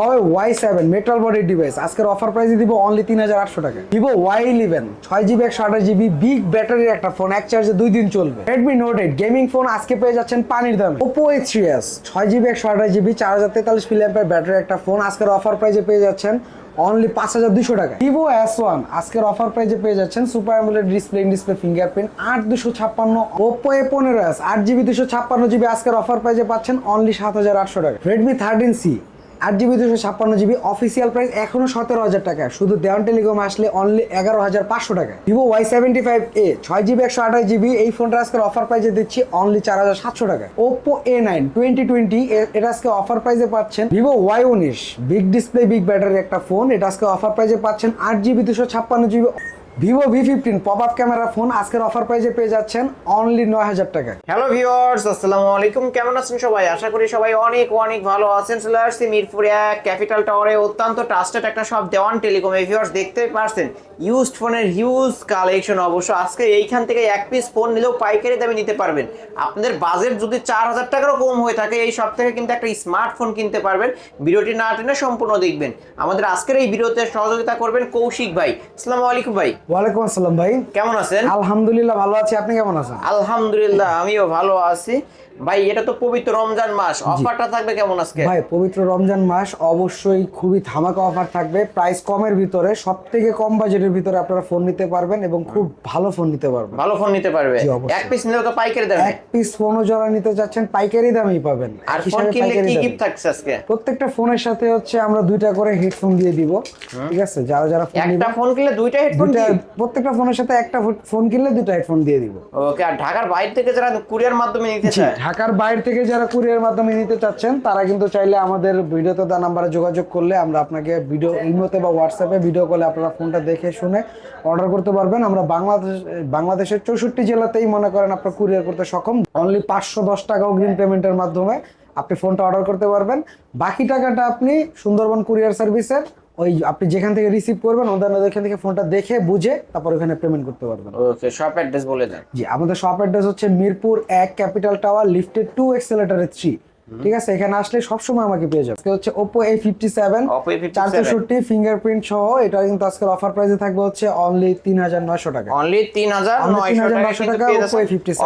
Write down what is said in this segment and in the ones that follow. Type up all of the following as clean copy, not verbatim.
Huawei Y7 metal body device আজকের offer প্রাইসে দিব অনলি 3800 টাকা। Vivo Y11 6GB 128GB big ব্যাটারির একটা ফোন, এক চার্জে 2 দিন চলবে। Redmi Note 8 গেমিং ফোন আজকে পেয়ে যাচ্ছেন পানির দামে। Oppo A3s 6GB 128GB 4043 mAh battery একটা ফোন আজকের অফার প্রাইসে পেয়ে যাচ্ছেন অনলি 5200 টাকা। Vivo S1 আজকের অফার প্রাইসে পেয়ে যাচ্ছেন super AMOLED display fingerprint 8256। Oppo A15s 8GB 256GB আজকের অফার প্রাইসে পাচ্ছেন অনলি 7800 টাকা। Redmi 13C 8GB 256GB official price এখনো 17000 টাকা, শুধু দেওয়ান টেলিকম আসলে অনলি 11500 টাকা। Vivo Y75A 6GB 128GB এই ফোনটা আজকের অফার প্রাইসে দিচ্ছি অনলি 4700 টাকা। Oppo A9 2020 এটা আজকে অফার প্রাইসে পাচ্ছেন। Vivo Y19 big display big battery একটা ফোন, এটা আজকে অফার প্রাইসে পাচ্ছেন 8GB 256GB। Vivo V15 popup camera phone আজকের অফার প্রাইসে পেয়ে যাচ্ছেন অনলি 9000 টাকা। হ্যালো ভিউয়ার্স, আসসালামু আলাইকুম। কেমন আছেন সবাই? আশা করি সবাই অনেক অনেক ভালো আছেন। চলে আসছি মিরপুর 1 ক্যাপিটাল টাওয়ারে অত্যন্ত ট্রাস্টেড একটা শপ দেওয়ান টেলিকম। ভিউয়ার্স দেখতে পারছেন ইউজড ফোনের হিউজ কালেকশন। অবশ্য আজকে এইখান থেকে এক পিস ফোন নিলেও পাইকারি দামে নিতে পারবেন। আপনাদের বাজেট যদি 4000 টাকারও কম হয়ে থাকে এই শপ থেকে কিন্তু একটা স্মার্টফোন কিনতে পারবেন। ভিডিওটি না টেনে সম্পূর্ণ দেখবেন। আমাদের আজকের এই ভিডিওতে সহযোগিতা করবেন কৌশিক ভাই। আসসালামু আলাইকুম ভাই। ওয়ালাইকুম আসসালাম ভাই, কেমন আছেন? আলহামদুলিল্লাহ ভালো আছি, আপনি কেমন আছেন? আলহামদুলিল্লাহ আমিও ভালো আছি। ভাই এটা তো পবিত্র রমজান মাস, অফারটা থাকবে কেমন আজকে? ভাই পবিত্র রমজান মাস অবশ্যই খুবই ধামাকা অফার থাকবে। প্রাইস কমের ভিতরে, সব থেকে কম বাজেটের ভিতরে আপনারা ফোন নিতে পারবেন এবং খুব ভালো ফোন নিতে পারবেন। ভালো ফোন নিতে পারবে। এক পিস নিলে তো পাইকারি দামে। এক পিস ফোনও যারা নিতে চাচ্ছেন পাইকারি দামেই পাবেন। আর ফোন কিনলে কি গিফট থাকছে আজকে? প্রত্যেকটা ফোনের সাথে হচ্ছে আমরা 2টা করে হেডফোন দিয়ে দিব। ঠিক আছে, যারা যারা ফোন একটা ফোন কিনলে 2টা হেডফোন দিই। প্রত্যেকটা ফোনের সাথে একটা ফোন কিনলে 2টা হেডফোন দিয়ে দিব। ওকে। আর ঢাকার বাইরে থেকে যারা কুরিয়ার মাধ্যমে নিতে চায়, ঢাকার বাইরে থেকে যারা কুরিয়ার মাধ্যমে নিতে চাচ্ছেন তারা কিন্তু চাইলে আমাদের ভিডিওতে দেওয়া নাম্বারে যোগাযোগ করলে আমরা আপনাকে ভিডিও ইমোতে বা হোয়াটসঅ্যাপে ভিডিও কলে আপনারা ফোনটা দেখে শুনে অর্ডার করতে পারবেন। আমরা বাংলাদেশের 64 জেলাতেই মনে করেন আপনারা কুরিয়ার করতে সক্ষম। অনলি 510 টাকা অগ্রিম পেমেন্টের মাধ্যমে আপনি ফোনটা অর্ডার করতে পারবেন। বাকি টাকাটা আপনি সুন্দরবন কুরিয়ার সার্ভিসের ওই আপনি যেখান থেকে রিসিভ করবেন ওখান থেকে ফোনটা দেখে বুঝে তারপর ওখানে পেমেন্ট করতে পারবেন। ওকে, শপ অ্যাড্রেস বলে দেন। জি, আমাদের শপ অ্যাড্রেস হচ্ছে মিরপুর 1 ক্যাপিটাল টাওয়ার লিফটেড 2 এক্সেলেটরে 3। ঠিক আছে, এখানে আসলে সবসময় আমাকে পেয়ে যাবে। আজকে হচ্ছে Oppo A57 464 ফিঙ্গারপ্রিন্ট সহ, এটা কিন্তু আজকের অফার প্রাইসে থাকবে হচ্ছে অনলি 3900 টাকা। অনলি 3900 টাকা পেয়ে যাচ্ছেন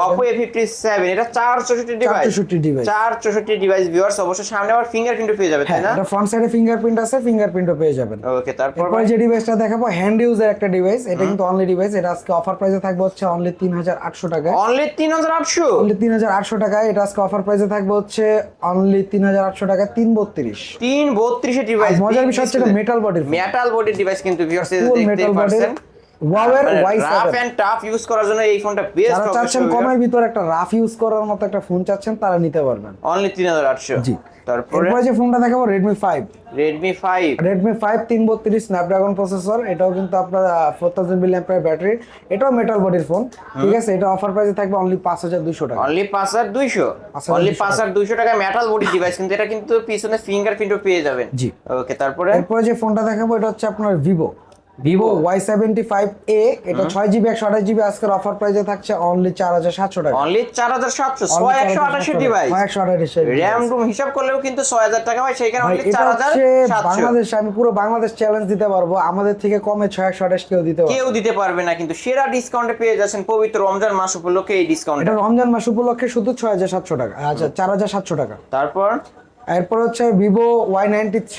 Oppo A57। এটা 464 ডিভাইস। 464 device viewers. অবশ্যই সামনে আবার ফিঙ্গারপ্রিন্টও পেয়ে যাবেন, তাই না? এটা ফ্রন্ট সাইডে ফিঙ্গারপ্রিন্ট আছে, ফিঙ্গারপ্রিন্টও পেয়ে যাবেন। ওকে, তারপর যে ডিভাইসটা দেখাবো হ্যান্ড ইউজার একটা ডিভাইস, এটা কিন্তু অনলি ডিভাইস। এটা আজকে অফার প্রাইসে থাকবে হচ্ছে অনলি 3800 টাকা। অনলি 3800? অনলি 3800 টাকা। এটা আজকে অফার প্রাইসে থাকবে হচ্ছে অনলি 3800 টাকা। 332 এর ডিভাইস। মজার বিষয় হচ্ছে মেটাল বডির ডিভাইস কিন্তু ভিউয়ার্স দেখতেই পাচ্ছেন। Huawei Y7 rough and tough use করার জন্য এই ফোনটা বেস্ট। যারা চাচ্ছেন কমের ভিতরে একটা রাফ ইউজ করার মতো একটা ফোন চাচ্ছেন তারা নিতে পারবেন অনলি 3800। জি। তারপরে যে ফোনটা দেখাবো Redmi 5 332 স্ন্যাপড্রাগন প্রসেসর, এটাও কিন্তু আপনার 4000 mAh ব্যাটারি, এটাও মেটাল বডির ফোন। ঠিক আছে, এটা অফার প্রাইসে থাকবে অনলি 5200 টাকা। অনলি 5200 টাকা মেটাল বডি ডিভাইস, কিন্তু এটা কিন্তু পিছনে ফিঙ্গারপ্রিন্টও পেয়ে যাবেন। জি। ওকে, তারপরে যে ফোনটা দেখাবো এটা হচ্ছে আপনার Vivo Y75A, এটা 6GB 128GB আজকের অফার প্রাইসে থাকছে অনলি 4700 টাকা। Only 4700 128 device. 128 র‍্যাম রুম হিসাব করলেও কিন্তু 6000 টাকা হয়, সেইখানে অনলি 4700। বাংলাদেশ, আমি পুরো বাংলাদেশ চ্যালেঞ্জ দিতে পারবো, আমাদের থেকে কমে 6128 কেউ দিতে পারবে না। কিন্তু সেরা ডিসকাউন্টে পেয়ে যাচ্ছেন পবিত্র রমজান মাস উপলক্ষে এই ডিসকাউন্ট। এটা রমজান মাস উপলক্ষে শুধু 6700 টাকা। আচ্ছা, 4700 টাকা। এরপর হচ্ছে Vivo Y93।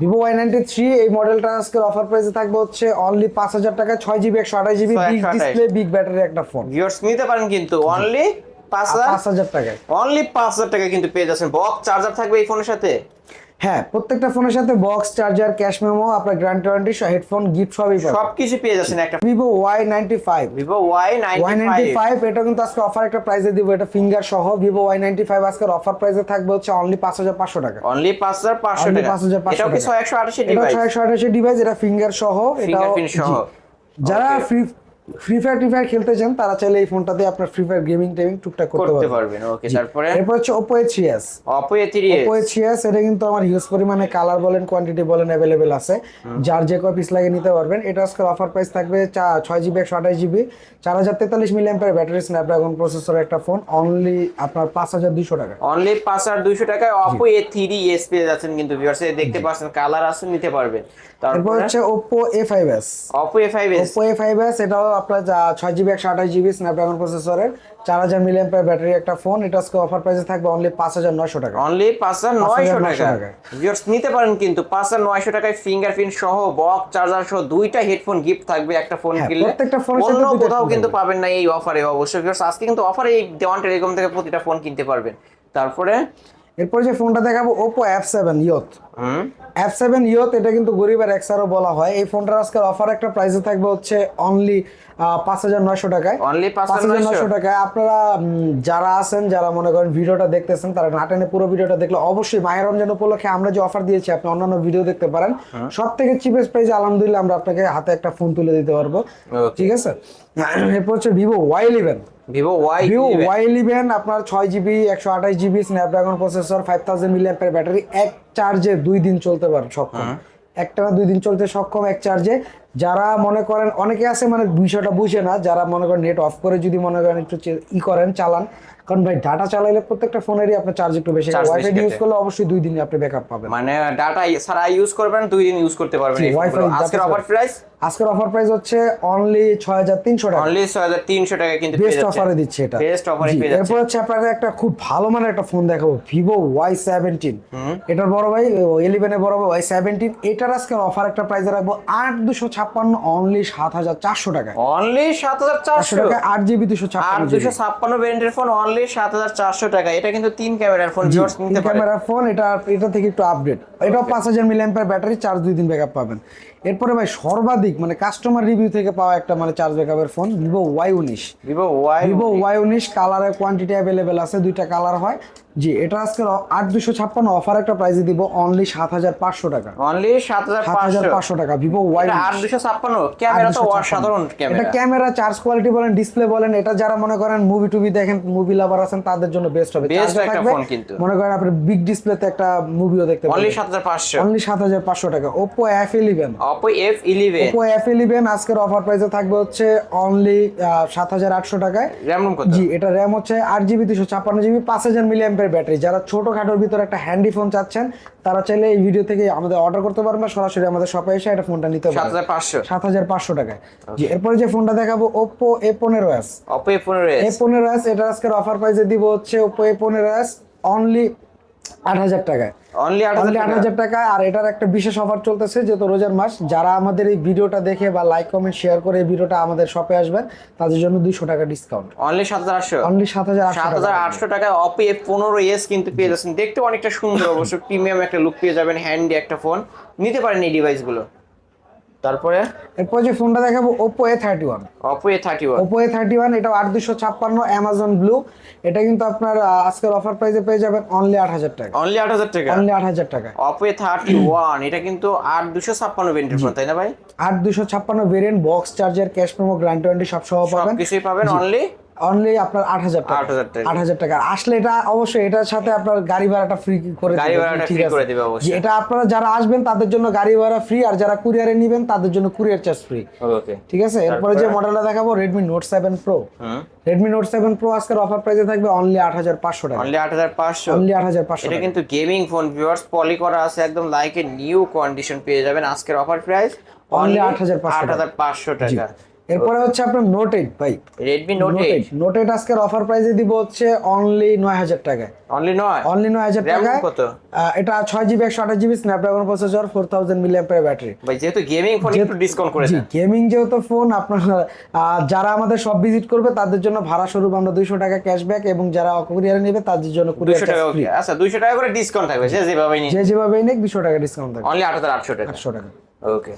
Vivo Y93 এই মডেলটা আজকের অফার প্রাইসে থাকবে হচ্ছে অনলি 5000 টাকা। 6GB 128GB big display big battery একটা ফোন। ভিউয়ার্স নিতে পারেন কিন্তু অনলি 5000 টাকায়। অনলি 5000 টাকা কিন্তু পেয়ে যাচ্ছেন। বক্স চার্জার থাকবে এই ফোনের সাথে। হ্যাঁ, প্রত্যেকটা ফোনের সাথে বক্স চার্জার, ক্যাশ মেমো, আপনার গ্যারান্টি ওয়ারেন্টি, হেডফোন, গিফট সবই পাবেন। সবকিছু পেয়ে যাচ্ছেন একটা Vivo Y95 এটা কিন্তু আজকে অফার একটা প্রাইসে দিব, এটা ফিঙ্গার সহ। Vivo Y95 আজকের অফার প্রাইসে থাকবে হচ্ছে অনলি 5500 টাকা। অনলি 5500 টাকা। এটাও কি 628 ডিভাইস? এটা 628 ডিভাইস, এটা ফিঙ্গার সহ, এটাও ফিঙ্গারপ্রিন্ট সহ। যারা ফ্রি ফায়ার খেলতে চান তারা চাইলে এই ফোনটাতে আপনার ফ্রি ফায়ার গেমিং টুকটাক করতে করতে পারবেন। পারবেন। ওকে, জি। তারপরে এরপর হচ্ছে Oppo A3s। Oppo A3s। Oppo A3s এটা কিন্তু আমার হিউজ পরিমাণে কালার বলেন কোয়ান্টিটি বলেন অ্যাভেলেবেল আছে, যার যে কয় পিস লাগে নিতে পারবেন। এটা আজকে অফার প্রাইস থাকবে 6GB 128GB 4043 mAh battery, Snapdragon processor একটা ফোন, অনলি আপনার 5200 টাকা। অনলি 5200 টাকায় Oppo A3s পেয়ে যাচ্ছেন কিন্তু ভিউয়ার্স, দেখতে পাচ্ছেন কালার আছে, নিতে পারবেন। এরপর তারপরে হচ্ছে Oppo A5s। Oppo A5s। Oppo A5s এটাও আপনার 6GB 128GB স্ন্যাপড্রাগন প্রসেসরের 4000 mAh ব্যাটারি একটা ফোন। এটা আজকে অফার প্রাইসে থাকবে অনলি 5900 টাকা। অনলি 5900 টাকা। টাকা। ভিউয়ার্স নিতে পারেন কিন্তু 5900 টাকায় ফিঙ্গারপ্রিন্ট সহ বক্স চার্জার সহ দুইটা হেডফোন গিফট থাকবে একটা ফোন হ্যাঁ, কিনলে। প্রত্যেকটা ফোনের সাথে অন্য দুইটা কোথাও headphone কিন্তু থাকবে। পাবেন না এই অফারে। অবশ্যই ভিউয়ার্স আজকে কিন্তু অফারে এই দেওয়ান টেলিকম থেকে প্রতিটা ফোন কিনতে পারবেন। তারপরে এরপর যে ফোনটা দেখাবো Oppo F7 Youth। হুম F7 Youth এটা কিন্তু গরিবের এক্সারও বলা হয়। এই ফোনটার আজকের অফার একটা প্রাইসে থাকবে হচ্ছে অনলি 5900 টাকায়। অনলি 5900 টাকায় আপনারা যারা আছেন, যারা মনে করেন ভিডিওটা দেখতেছেন, তারা না টেনে পুরো ভিডিওটা দেখলে অবশ্যই মাহে রমজান উপলক্ষে আমরা যে অফার দিয়েছি আপনি অন্যান্য ভিডিও দেখতে পারেন। সব থেকে চিপেস্ট প্রাইসে আলহামদুলিল্লাহ আমরা আপনাকে হাতে একটা ফোন তুলে দিতে পারবো। Okay. ঠিক আছে। এরপর হচ্ছে Vivo Y11। Vivo Vivo Y11। Y11 আপনার 6GB 128GB Snapdragon processor 5000 mAh battery, এক চার্জে 2 দিন চলতে পারে সক্ষম। একটা না 2 দিন চলতে সক্ষম এক চার্জে। যারা মনে করেন অনেকে আছে মানে বিষয়টা বুঝে না, যারা মনে করেন নেট অফ করে যদি মনে করেন একটু করেন চালান, কারণ ভাই ডাটা চালাইলে প্রত্যেকটা ফোনেরই আপনার চার্জ একটু বেশি, Charge ওয়াইফাই বেশি ইউজ কাটে। করলে অবশ্যই 2 দিনে আপনি ব্যাকআপ পাবেন। মানে ডাটা সারা ইউজ করবেন 2 দিন ইউজ করতে পারবেন জি, এই Wi-Fi ফোনগুলো। আজকের data অফার প্রাইস আজকের অফার প্রাইস হচ্ছে অনলি 6300 টাকা। অনলি 6300 টাকা কিন্তু পেয়ে বেস্ট যাচ্ছেন। অফারে দিচ্ছে এটা। বেস্ট অফারে জি, পেয়ে এরপর যাচ্ছেন। হচ্ছে আপনাদের একটা খুব ভালো মানের একটা ফোন দেখাবো, Vivo Y17। এটার বড় ভাই 11 এর বড় ভাই Y17। এটার আজকে অফার একটা প্রাইসে রাখবো 8256 অনলি 7400 টাকা। অনলি 400 টাকা 7400। 8GB 256 GB. 8256 ভেরিয়েন্টের ফোন অনলি 7400 টাকা। এটা কিন্তু 3 ক্যামেরার ফোন, ভিউয়ার্স নিতে পারেন। ক্যামেরা ফোন, এটা থেকে একটু আপডেট। এটাও 5000 mAh ব্যাটারি, চার্জ 2 দিন ব্যাকআপ পাবেন। এরপরে ভাই সর্বাধিক মানে কাস্টমার রিভিউ থেকে পাওয়া একটা মানে চার্জ ব্যাকআপের phone Vivo Y19। Vivo Vivo Y19 কালারের কোয়ান্টিটি অ্যাভেলেবেল আছে, দুইটা কালার হয়। জি, এটা আজকে 8256 অফার একটা প্রাইসে দিব অনলি 7500 টাকা। অনলি 7500। 7500 টাকা Vivo এটা Y19। 8256 ক্যামেরা তো 8256 অসাধারণ এটা ক্যামেরা। ক্যামেরা, চার্জ কোয়ালিটি বলেন, ডিসপ্লে বলেন, এটা যারা মনে করেন মুভি টুভি দেখেন, মুভি লাভার আছেন, তাদের জন্য বেস্ট হবে। Best চার্জে একটা থাকবে, ফোন কিন্তু। মনে করেন আপনি বিগ ডিসপ্লেতে একটা মুভিও দেখতে অনলি পারবেন। 7500। অনলি 7500 টাকা Oppo F11। Oppo F11। Oppo F11 আজকের অফার প্রাইসে থাকবে হচ্ছে অনলি 7800 টাকায়। RAM রুম কত? জি, এটা র্যাম হচ্ছে 8GB 256GB 5000 mAh ব্যাটারি। যারা ছোটখাটোর ভিতরে একটা হ্যান্ডি ফোন চাচ্ছেন তারা চাইলে এই ভিডিও থেকে আমাদের অর্ডার করতে পারবেন বা সরাসরি আমাদের শপে এসে এটা ফোনটা নিতে পারবেন 7500। 7500 টাকায়। জি, এরপরে যে ফোনটা দেখাবো Oppo A15s। Oppo A15s। A15s এটা আজকের অফার প্রাইসে দিব হচ্ছে Oppo A15s অনলি 8000 টাকায়। অনলি 8000 টাকা। 8000 টাকা। আর এটার একটা বিশেষ অফার চলতেছে, যেহেতু রোজার মাস, যারা আমাদের এই ভিডিওটা দেখে বা লাইক কমেন্ট শেয়ার করে এই ভিডিওটা আমাদের শপে আসবেন তাদের জন্য 200 টাকা ডিসকাউন্ট। অনলি 7800। অনলি 7800 টাকা। 7800 টাকায় Oppo F15s কিন্তু পেয়ে যাচ্ছেন। দেখতে অনেকটা সুন্দর, অবশ্য প্রিমিয়াম একটা লুক পেয়ে যাবেন, হ্যান্ডি একটা ফোন, নিতে পারেন এই ডিভাইসগুলো। তারপরে এরপর যে ফোনটা দেখাবো Oppo A31। Oppo A31। Oppo A31 এটাও 8256 Amazon Blue। এটা কিন্তু আপনার আজকের অফার প্রাইসে পেয়ে যাবেন অনলি 8000 টাকা। অনলি 8000 টাকা। অনলি 8000 টাকা। Oppo A31 এটা কিন্তু 8256 ভেরিয়েন্টের ফোন, তাই না ভাই? 8256 variant, box charger, cash memo, guarantee warranty সব সহ পাবেন। সবকিছুই পাবেন অনলি অনলি আপনার 8000 টাকা। 8000 টাকা। 8000 টাকা আসলে এটা অবশ্যই এটার সাথে আপনার গাড়ি ভাড়াটা ফ্রি করে দিবে। গাড়ি ভাড়াটা ঠিক free আছে? করে দিবে অবশ্যই। জি, এটা আপনারা যারা আসবেন তাদের জন্য গাড়ি ভাড়া ফ্রি, আর যারা কুরিয়ারে নেবেন তাদের জন্য কুরিয়ার চার্জ ফ্রি। ওকে। ঠিক আছে। এরপরে যে মডেলটা দেখাবো Redmi Note 7 Pro। Redmi Note 7 Pro আজকের অফার প্রাইসে থাকবে অনলি 8500 টাকা। অনলি 8500। অনলি 8500 এটা টাকা। কিন্তু গেমিং ফোন, ভিউয়ার্স পলি করা আছে, একদম লাইক এ নিউ কন্ডিশন পেয়ে যাবেন। আজকের অফার প্রাইস Only অনলি 8500 8500 টাকা। এরপরে হচ্ছে আপনার Note 8 ভাই। Redmi Note 8 Note 8 আজকের অফার প্রাইসে দিব হচ্ছে অনলি 9000 টাকায়। অনলি 9। অনলি 9000 RAM টাকায়। কত? এটা 6GB 128GB Snapdragon processor 4000 mAh battery. ভাই যেহেতু গেমিং ফোন একটু ডিসকাউন্ট করে জি, দেন। গেমিং যেহেতু ফোন আপনার যারা আমাদের সব ভিজিট করবে তাদের জন্য ভাড়া স্বরূপ আমরা 200 টাকা ক্যাশব্যাক, এবং যারা কুরিয়ারে নেবে তাদের জন্য কুরিয়ার 200 টাকা। Charge free. ওকে, আচ্ছা 200 টাকা করে ডিসকাউন্ট থাকবে যে যেভাবেই নিন। যে যেভাবেই নেক 200 টাকা ডিসকাউন্ট থাকবে। অনলি 8800 টাকা। 800 টাকা। ওকে।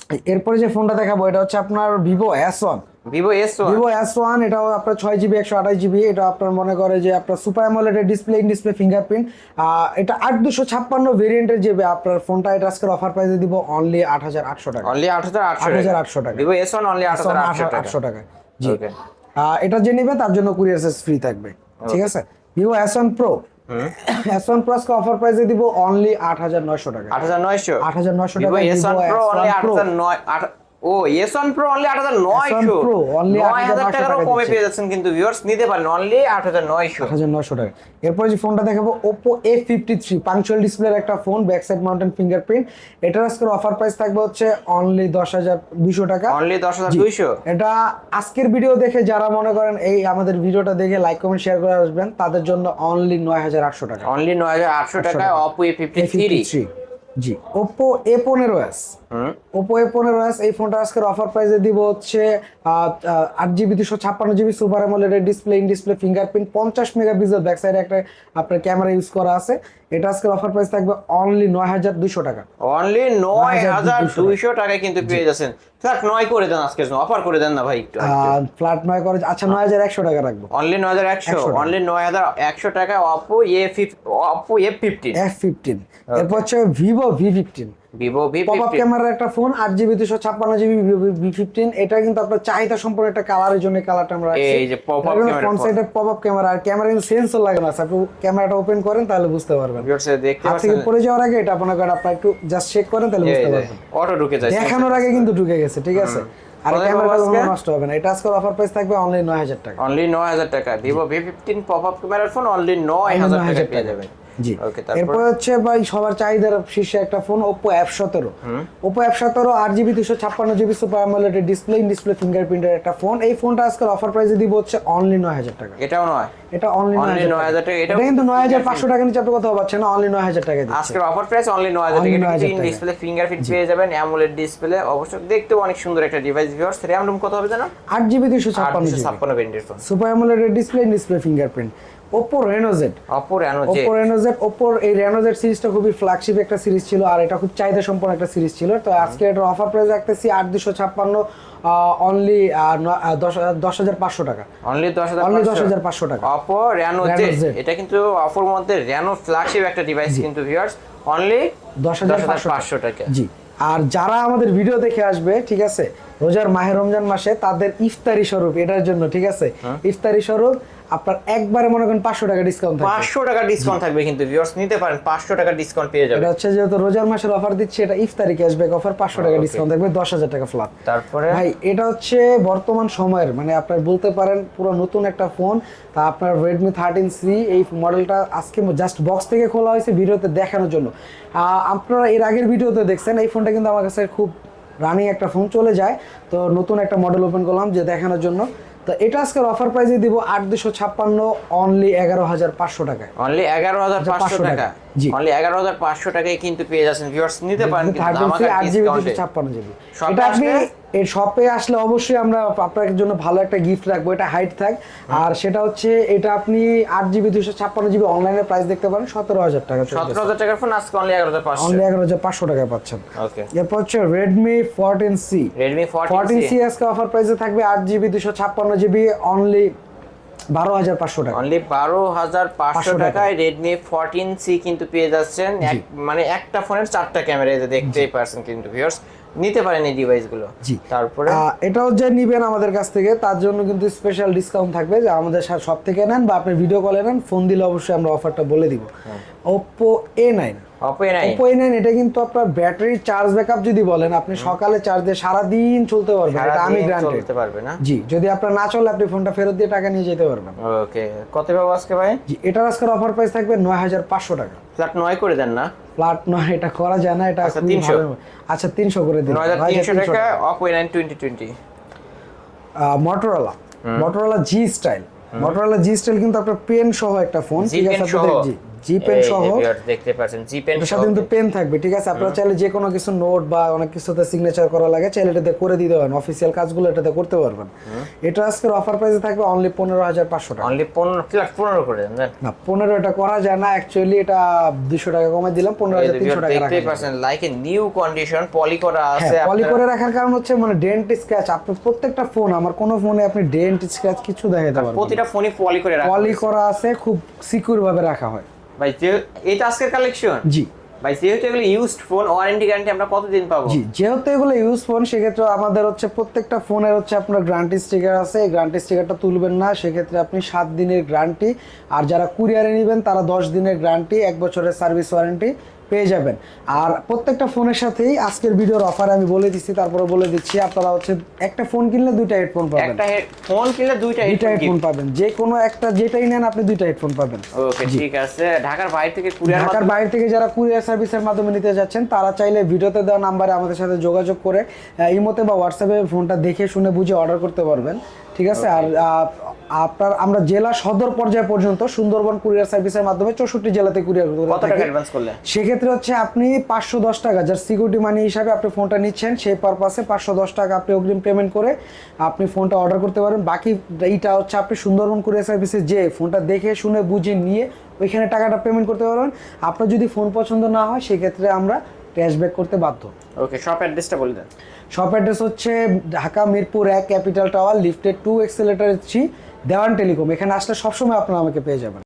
এরপরে যে ফোনটা দেখাবো এটা হচ্ছে আপনার Vivo S1। Vivo S1। Vivo S1 এটাও আপনার 6GB 128GB, এটা আপনার মনে করে যে আপনার সুপার অ্যামোলেড ডিসপ্লে ফিঙ্গারপ্রিন্ট। এটা 8256 ভেরিয়েন্টের যে আপনার ফোনটা, এটা আজকের অফার প্রাইসে দিব অনলি 8800 টাকা। অনলি 8800 8800 টাকা। ভিভো S1 অনলি 8800 টাকা। জি। ওকে। এটা যে নেবে তার জন্য কুরিয়ার চার্জ ফ্রি থাকবে, ঠিক আছে। Vivo S1 Pro, S1 Pro আজকে অফার প্রাইসে দিব অনলি 8900 টাকা। 8900 8900 টাকা। Vivo S1 Pro only S1 Pro 8900। ও S1 Pro only 8900। Pro only 9000 টাকারও টাকা কমে দিচ্ছে। পেয়ে যাচ্ছেন কিন্তু ভিউয়ার্স, নিতে পারেন অনলি 8900। 8900 টাকা। এরপর যে ফোনটা দেখাবো Oppo A53 পাঞ্চুয়াল ডিসপ্লের একটা phone, back side mountain fingerprint. এটার আজকের অফার প্রাইস থাকবে হচ্ছে অনলি 10200 টাকা। অনলি 10200। এটা আজকের ভিডিও দেখে যারা মনে করেন এই আমাদের ভিডিওটা দেখে লাইক কমেন্ট শেয়ার করে আসবেন তাদের জন্য অনলি 9800 টাকা। অনলি 9800 টাকায় Oppo A53। জি। Oppo A15s, Oppo A15s এই ফোনটা আজকের অফার প্রাইসে দিব হচ্ছে 8GB 256GB super AMOLED display fingerprint, 50 megapixel back সাইডে একটা আপনার ক্যামেরা ইউজ করা আছে। এটা আজকের অফার প্রাইস থাকবে অনলি 9200 টাকা। অনলি 9200 টাকায় কিন্তু পেয়ে যাচ্ছেন। ফ্ল্যাট 9 করে দেন আজকের জন্য, অফার করে দেন না ভাই একটু। ফ্ল্যাট 9 করে, আচ্ছা 9100 টাকা রাখবো। অনলি 9100, অনলি 9100 টাকায় Oppo A15। এরপর হচ্ছে Vivo V15, Vivo popup V15। ক্যামেরার একটা ফোন, 8GB 256GB V15। এটা কিন্তু আপনার চাহিদা সম্পন্ন একটা কালারের জন্য কালারটা আমরা রাখছি। এই যে পপআপ ক্যামেরা, ফ্রন্ট সাইডে পপআপ ক্যামেরা, আর ক্যামেরা কিন্তু সেন্সর লাগে না, আপনি ক্যামেরাটা ওপেন করেন তাহলে বুঝতে পারবেন। ভিউয়ার্স দেখতে হাত থেকে পাচ্ছেন পড়ে যাওয়ার আগে এটা আপনার আপনারা একটু জাস্ট চেক করেন তাহলে বুঝতে পারবেন। অটো ঢুকে যায়, দেখানোর আগে কিন্তু ঢুকে গেছে, ঠিক আছে। আর কত ক্যামেরাটা আজকে? কোনো নষ্ট হবে না। এটা আজকে অফার প্রাইস থাকবে অনলি 9000 টাকা। অনলি 9000 টাকা। ভিভো V15 পপআপ ক্যামেরার ফোন অনলি 9000 টাকা পেয়ে যাবেন। জি। ওকে। এরপর হচ্ছে ভাই সবার চাহিদার শীর্ষে একটা phone Oppo F17। Oppo F17 8GB 256GB super AMOLED display ফিঙ্গারপ্রিন্টের একটা ফোন। এই ফোনটা আজকে অফার প্রাইসে দিব হচ্ছে অনলি 9000 টাকা। এটাও নয়, এটা অনলি 9000 টাকা। এটা কিন্তু 9500 টাকা নিচে আপনি কোথাও পাচ্ছেন না, অনলি 9000 টাকা দিচ্ছে। আজকের অফার প্রাইস অনলি 9000 টাকা। এটা ইন ডিসপ্লে ফিঙ্গারপ্রিন্ট পেয়ে যাবেন, অ্যামোলেড ডিসপ্লে, অবশ্যই দেখতে অনেক সুন্দর একটা ডিভাইস। ভিউয়ার্স র‍্যাম রুম কত হবে জানো? 8GB 256GB 256 ভেরিয়েন্টের phone, super AMOLED display fingerprint. Oppo Reno Z, Oppo Reno Z। Oppo এই Reno Z সিরিজটা খুবই ফ্ল্যাগশিপ একটা সিরিজ ছিল, আর এটা খুব চাহিদা সম্পন্ন একটা সিরিজ ছিল। তো আজকে এটার অফার প্রাইস রাখতেছি 8256, অনলি 10500 টাকা। অনলি 10500 টাকা। Oppo Reno Z। এটা কিন্তু অফার মধ্যে Reno ফ্ল্যাগশিপ একটা ডিভাইস কিন্তু ভিউয়ার্স, অনলি 10500 টাকা। জি। আর যারা আমাদের ভিডিও দেখে আসবে, ঠিক আছে, মাহে রমজান মাসে তাদের ইফতারি স্বরূপ এটার জন্য, ঠিক আছে, ইফতারি স্বরূপ আপনার একবারে মনে করেন 500 টাকা ডিসকাউন্ট থাকবে। 500 টাকা ডিসকাউন্ট থাকবে কিন্তু ভিউয়ার্স, নিতে পারেন 500 টাকা ডিসকাউন্ট পেয়ে যাবেন। এটা হচ্ছে যেহেতু রোজার মাসের অফার দিচ্ছে, এটা ইফতারি ক্যাশব্যাক অফার, 500 টাকা ডিসকাউন্ট থাকবে, 10000 টাকা ফ্ল্যাট। তারপরে ভাই এটা হচ্ছে বর্তমান সময়ের মানে আপনার বলতে পারেন পুরো নতুন একটা ফোন। তা আপনার Redmi 13C এই মডেলটা আজকে জাস্ট বক্স থেকে খোলা হয়েছে ভিডিওতে দেখানোর জন্য। আপনারা এর আগের ভিডিওতে দেখছেন এই ফোনটা কিন্তু আমার কাছে খুব রানিং একটা ফোন চলে যায়, তো নতুন একটা মডেল ওপেন করলাম যে দেখানোর জন্য। তো এটা আজকের অফার প্রাইসে দিব 8256, অনলি 11500 টাকায়। অনলি 11500 টাকা। জি। অনলি 11500 টাকায় কিন্তু পেয়ে যাচ্ছেন ভিউয়ার্স, নিতে পারেন কিন্তু আমাদের 8GB ডিসকাউন্টে। 256GB। শপে এটা আপনি আসলে- এই শপে আসলে অবশ্যই আমরা আপনার জন্য ভালো একটা গিফট রাখবো, এটা হাইট থাক। আর সেটা হচ্ছে এটা আপনি 8GB 256GB অনলাইনে প্রাইস দেখতে পারেন 17000 টাকা। 17000 টাকার ফোন আজকে অনলি 11500। অনলি 11500 টাকায় পাচ্ছেন। ওকে। এরপর হচ্ছে Redmi 14C। Redmi 14C আজকে অফার প্রাইসে থাকবে 8GB 256GB অনলি 12500 টাকা। অনলি 12500 টাকায় Redmi 14C কিন্তু পেয়ে যাচ্ছেন। মানে একটা ফোনের 4টা ক্যামেরা, এই যে দেখতেই পারছেন কিন্তু ভিউয়ার্স, নিতে পারেন এই ডিভাইসগুলো। জি। তারপরে এটাও যে নিবেন আমাদের কাছ থেকে তার জন্য কিন্তু স্পেশাল ডিসকাউন্ট থাকবে, যে আমাদের সব থেকে নেন বা আপনি ভিডিও কলে নেন, ফোন দিলে অবশ্যই আমরা অফারটা বলে দিব। Oppo A9, Oppo A9। Oppo A9 এটা কিন্তু আপনার ব্যাটারি চার্জ ব্যাকআপ যদি বলেন, আপনি সকালে চার্জ দিয়ে সারাদিন চলতে পারবেন, এটা আমি গ্যারান্টেড। চলতে পারবে না? জি। যদি আপনার না চলে আপনি ফোনটা ফেরত দিয়ে টাকা নিয়ে যেতে পারবেন। ওকে। কত পাবো আজকে ভাই? জি। এটার আজকের অফার প্রাইস থাকবে 9500 টাকা। ফ্ল্যাট 9 করে দেন না? ফ্ল্যাট নয়, এটা করা যায় না, এটা আচ্ছা, খুবই 300 ভালো। আচ্ছা 300 করে দিন। 9300 টাকা Oppo A9 2020। Motorola G Style, Motorola G Style কিন্তু আপনার পেন সহ একটা ফোন, ঠিক আছে, পেন সহ। জি জি পেন সহ দেখতে পাচ্ছেন জি পেন এর সাথে কিন্তু পেন থাকবে, ঠিক আছে? আপনারা চাইলে যে কোনো কিছু নোট বা অনেক কিছুতে সিগনেচার করা লাগে চাইলে এটাতে করে দিতে পারেন, অফিসিয়াল কাজগুলো এটাতে করতে পারবেন। এটা আজকের অফার প্রাইসে থাকবে অনলি 15,500 টাকা। অনলি 15 করে দেন না 15 এটা করা যায় না, অ্যাকচুয়ালি এটা 200 টাকা কমাই দিলাম, 15,300 টাকা রাখা দেখতে পাচ্ছেন লাইক এ নিউ কন্ডিশন পলি করা আছে। পলি করে রাখার কারণ হচ্ছে মানে ডেন্ট স্ক্র্যাচ, আপনার প্রত্যেকটা ফোন, আমার কোনো ফোনে আপনি ডেন্ট স্ক্র্যাচ কিছু দেখাতে পারবেন না। প্রতিটা ফোনই পলি করে রাখা পলি করা আছে, খুব সিকিউর ভাবে রাখা হয় ভাই। এটা আজকের কালেকশন জি ভাই। যেহেতু এগুলো ইউজড ফোন, ওয়ারেন্টি গ্যারান্টি আমরা কতদিন পাবো? জি, যেহেতু এগুলো ইউজ ফোন সেক্ষেত্রে আমাদের হচ্ছে প্রত্যেকটা ফোনের হচ্ছে আপনার গ্যারান্টি স্টিকার আছে, এই গ্যারান্টি স্টিকারটা তুলবেন না, সেক্ষেত্রে আপনি 7 দিনের গ্যারান্টি, আর যারা কুরিয়ারে নেবেন তারা 10 দিনের গ্যারান্টি, 1 বছরের সার্ভিস ওয়ারেন্টি পেয়ে যাবেন। আর প্রত্যেকটা ফোনের সাথেই আজকের ভিডিওর অফার আমি বলে দিচ্ছি, তারপরে বলে দিচ্ছি, আপনারা হচ্ছে একটা ফোন কিনলে 2টা হেডফোন পাবেন, একটা ফোন কিনলে 2টা হেডফোন পাবেন, যে কোনো একটা যেটাই নেন আপনি 2টা হেডফোন পাবেন। ওকে ঠিক আছে। ঢাকার বাইরে থেকে কুরিয়ার, ঢাকার বাইরে থেকে যারা কুরিয়ার সার্ভিসের মাধ্যমে নিতে যাচ্ছেন তারা চাইলে ভিডিওতে দেওয়া নাম্বারে আমাদের সাথে যোগাযোগ করে ইমোতে বা হোয়াটসঅ্যাপে ফোনটা দেখে শুনে বুঝে অর্ডার করতে পারবেন, ঠিক আছে? আর আপনার আমরা জেলা সদর পর্যায় পর্যন্ত সুন্দরবন কুরিয়ার সার্ভিসের মাধ্যমে 64 জেলাতে কুরিয়ার করে কত টাকা অ্যাডভান্স করলে? সেক্ষেত্রে হচ্ছে আপনি 510 টাকা, যার সিকিউরিটি মানি হিসাবে আপনি ফোনটা নিচ্ছেন সেই পারপাসে 510 টাকা আপনি অগ্রিম পেমেন্ট করে আপনি ফোনটা অর্ডার করতে পারেন। বাকি এইটা হচ্ছে আপনি সুন্দরবন কুরিয়ার সার্ভিসে যে ফোনটা দেখে শুনে বুঝে নিয়ে ওইখানে টাকাটা পেমেন্ট করতে পারবেন। আপনার যদি ফোন পছন্দ না হয় সেক্ষেত্রে আমরা ক্যাশব্যাক করতে বাধ্য। ওকে, শপ অ্যাড্রেসটা বলে দেন। শপ অ্যাড্রেস হচ্ছে Dhaka Mirpur 1 capital tower, lifted 2 accelerator 3, দেওয়ান টেলিকম। এখানে আসলে সবসময় আপনারা আমাকে পেয়ে যাবেন।